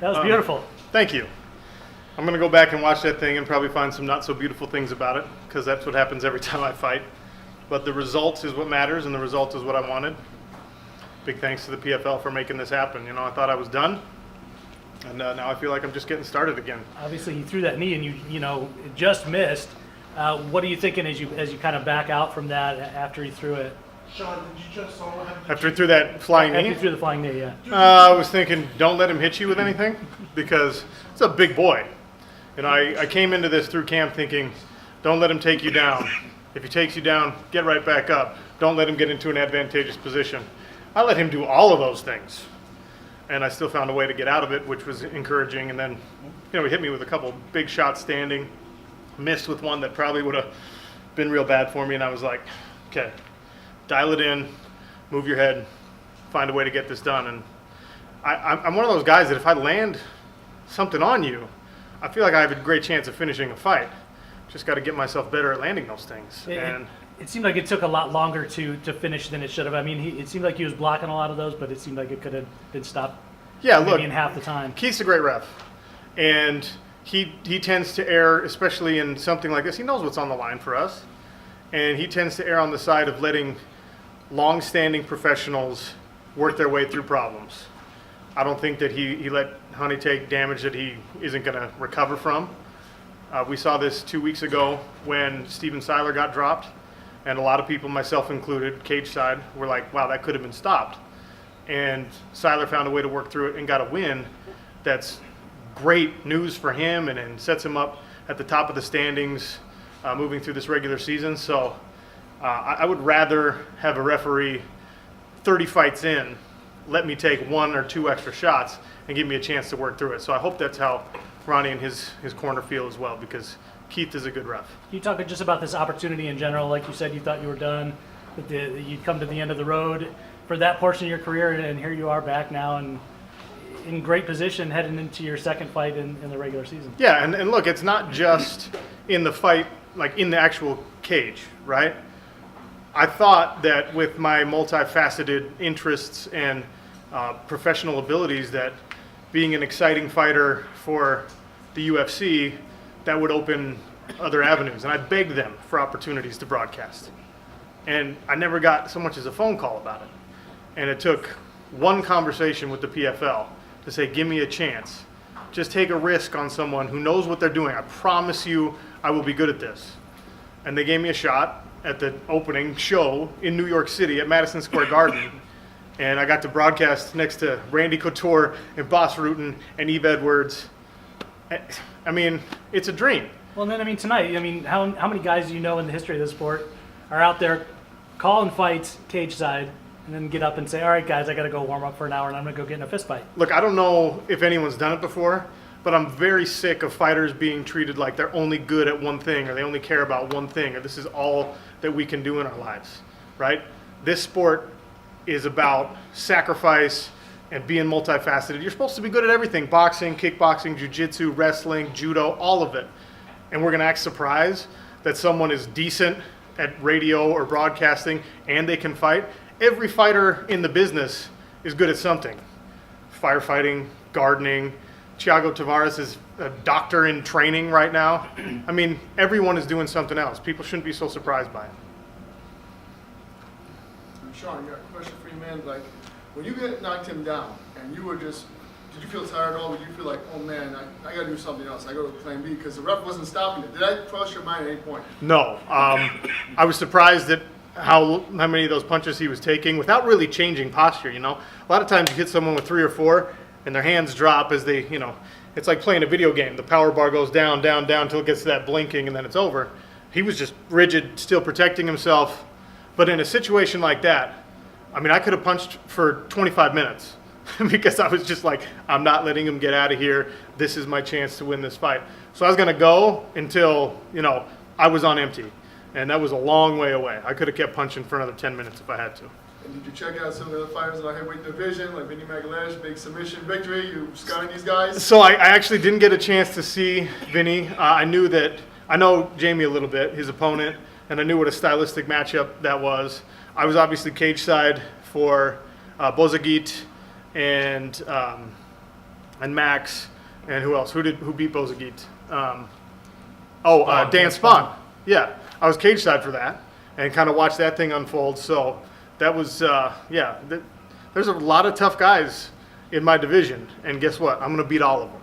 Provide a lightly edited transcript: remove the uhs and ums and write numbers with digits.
That was beautiful. Thank you. I'm going to go back and watch that thing and probably find some not so beautiful things about it, because that's what happens every time I fight. But the result is what matters, and the result is what I wanted. Big thanks to the PFL for making this happen. I thought I was done, and now I feel like I'm just getting started again. Obviously, you threw that knee, and you just missed. What are you thinking as you kind of back out from that after he threw it? Sean, did you just saw what happened? After he threw that flying knee? After he threw the flying knee, yeah. I was thinking, don't let him hit you with anything, because it's a big boy. I came into this through camp thinking, don't let him take you down. If he takes you down, get right back up. Don't let him get into an advantageous position. I let him do all of those things, and I still found a way to get out of it, which was encouraging. And then, he hit me with a couple big shots standing, missed with one that probably would have been real bad for me, and I was like, okay, dial it in, move your head, find a way to get this done. And I'm one of those guys that if I land something on you, I feel like I have a great chance of finishing a fight. Just got to get myself better at landing those things. It seemed like it took a lot longer to finish than it should have. I mean, it seemed like he was blocking a lot of those, but it seemed like it could have been stopped. Yeah, look, in half the time. Keith's a great ref, and he tends to err, especially in something like this. He knows what's on the line for us, and he tends to err on the side of letting long-standing professionals work their way through problems. I don't think that he let Honey take damage that he isn't going to recover from. We saw this 2 weeks ago when Steven Seiler got dropped, and a lot of people, myself included, cage side, were like, wow, that could have been stopped. And Seiler found a way to work through it and got a win. That's great news for him, and sets him up at the top of the standings moving through this regular season. So I would rather have a referee 30 fights in let me take 1 or 2 extra shots and give me a chance to work through it. So I hope that's how Ronnie and his corner feel as well, because Keith is a good ref. You talk just about this opportunity in general. Like you said, you thought you were done, that you'd come to the end of the road for that portion of your career, and here you are back now and in great position heading into your second fight in the regular season. Yeah, and look, it's not just in the fight, like in the actual cage, right? I thought that with my multifaceted interests and professional abilities, that being an exciting fighter for the UFC, that would open other avenues. And I begged them for opportunities to broadcast. And I never got so much as a phone call about it. And it took one conversation with the PFL to say, give me a chance. Just take a risk on someone who knows what they're doing. I promise you I will be good at this. And they gave me a shot at the opening show in New York City at Madison Square Garden. And I got to broadcast next to Randy Couture and Bas Rutten and Eve Edwards. I mean, it's a dream. Well, then, tonight, how many guys do you know in the history of the sport are out there calling fights cage side and then get up and say, all right, guys, I got to go warm up for an hour and I'm going to go get in a fist fight? Look, I don't know if anyone's done it before, but I'm very sick of fighters being treated like they're only good at one thing, or they only care about one thing, or this is all that we can do in our lives, right? This sport is about sacrifice and being multifaceted. You're supposed to be good at everything: boxing, kickboxing, jiu-jitsu, wrestling, judo, all of it. And we're going to act surprised that someone is decent at radio or broadcasting and they can fight. Every fighter in the business is good at something. Firefighting, gardening. Thiago Tavares is a doctor in training right now. Everyone is doing something else. People shouldn't be so surprised by it. Sean, I got a question for you, man. Like, when you get knocked him down and you were just, did you feel tired at all? Did you feel like, oh man, I got to do something else? I go to plan B, because the ref wasn't stopping it. Did that cross your mind at any point? No. I was surprised at how many of those punches he was taking without really changing posture, A lot of times you hit someone with 3 or 4 and their hands drop as they, it's like playing a video game. The power bar goes down, down, down until it gets to that blinking and then it's over. He was just rigid, still protecting himself. But in a situation like that, I could have punched for 25 minutes because I was just like, I'm not letting him get out of here. This is my chance to win this fight. So I was going to go until, I was on empty. And that was a long way away. I could have kept punching for another 10 minutes if I had to. And did you check out some of the other fighters in our heavyweight division, like Vinny Magalhaes, big submission victory? You scouting these guys? So I actually didn't get a chance to see Vinny. I know Jamie a little bit, his opponent, and I knew what a stylistic matchup that was. I was obviously cage side for Bozagit and and Max, and who else? Who beat Bozagit? Dan Dan Spahn. Yeah, I was cage side for that, and kind of watched that thing unfold. So that was there's a lot of tough guys in my division, and guess what? I'm going to beat all of them.